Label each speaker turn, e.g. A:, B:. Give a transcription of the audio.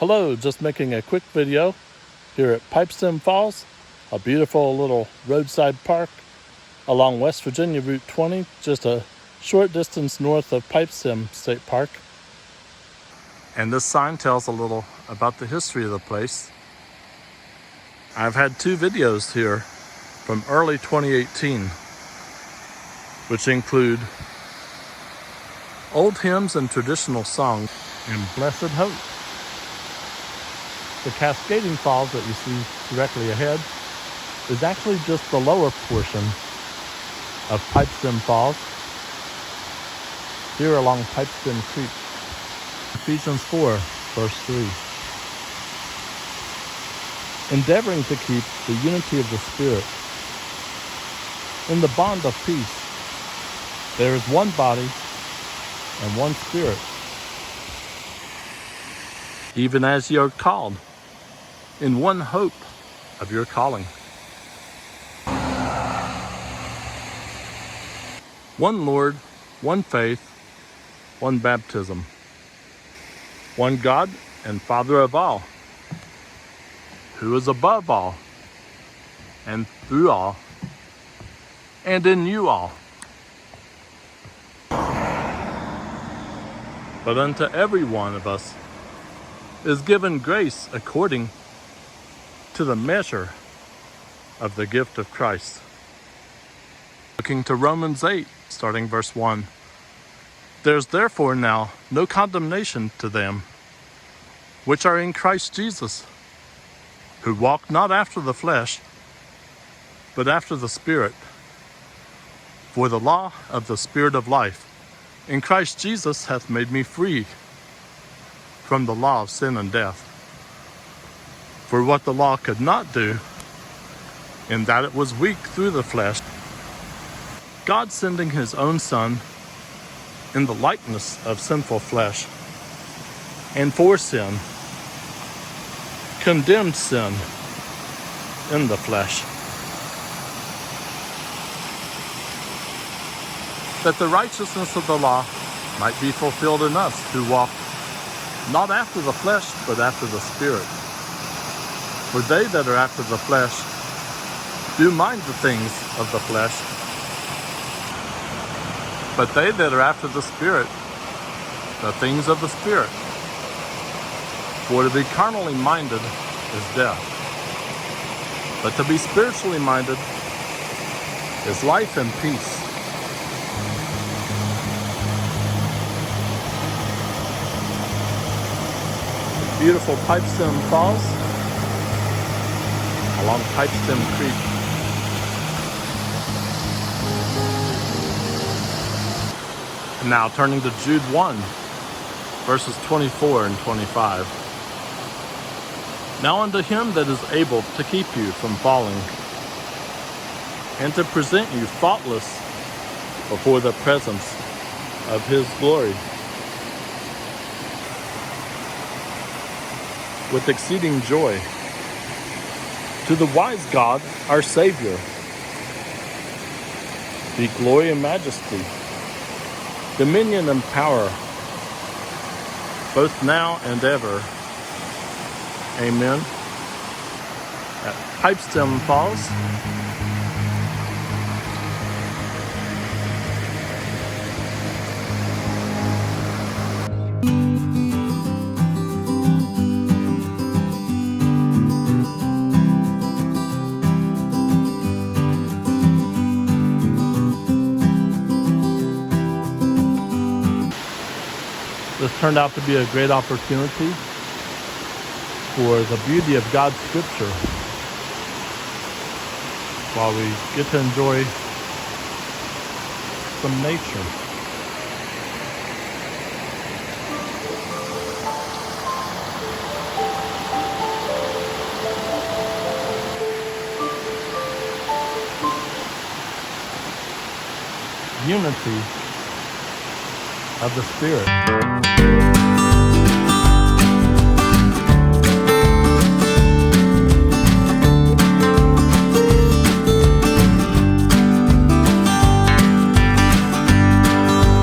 A: Hello, just making a quick video here at Pipestem Falls, a beautiful little roadside park along West Virginia Route 20, just a short distance north of Pipestem State Park. And this sign tells a little about the history of the place. I've had two videos here from early 2018, which include old hymns and traditional songs and Blessed Hope. The cascading falls that you see directly ahead is actually just the lower portion of Pipestem Falls, here along Pipestem Creek. Ephesians 4, verse 3. Endeavoring to keep the unity of the Spirit in the bond of peace. There is one body and one Spirit, even as ye are called, in one hope of your calling. One Lord, one faith, one baptism, one God and Father of all, who is above all, and through all, and in you all. But unto every one of us is given grace according to the measure of the gift of Christ. Looking to Romans 8, starting verse 1. There's therefore now no condemnation to them which are in Christ Jesus, who walk not after the flesh, but after the Spirit. For the law of the Spirit of life in Christ Jesus hath made me free from the law of sin and death. For what the law could not do, in that it was weak through the flesh, God sending his own Son in the likeness of sinful flesh, and for sin, condemned sin in the flesh, that the righteousness of the law might be fulfilled in us who walk not after the flesh, but after the Spirit. For they that are after the flesh do mind the things of the flesh, but they that are after the Spirit, the things of the Spirit. For to be carnally minded is death, but to be spiritually minded is life and peace. Beautiful Pipestem Falls along Pipestem Creek. And now turning to Jude 1, verses 24 and 25. Now unto him that is able to keep you from falling, and to present you faultless before the presence of his glory, with exceeding joy, to the wise God, our Savior, be glory and majesty, dominion and power, both now and ever. Amen. At Pipestem Falls, this turned out to be a great opportunity for the beauty of God's Scripture, while we get to enjoy some nature. Unity of the Spirit.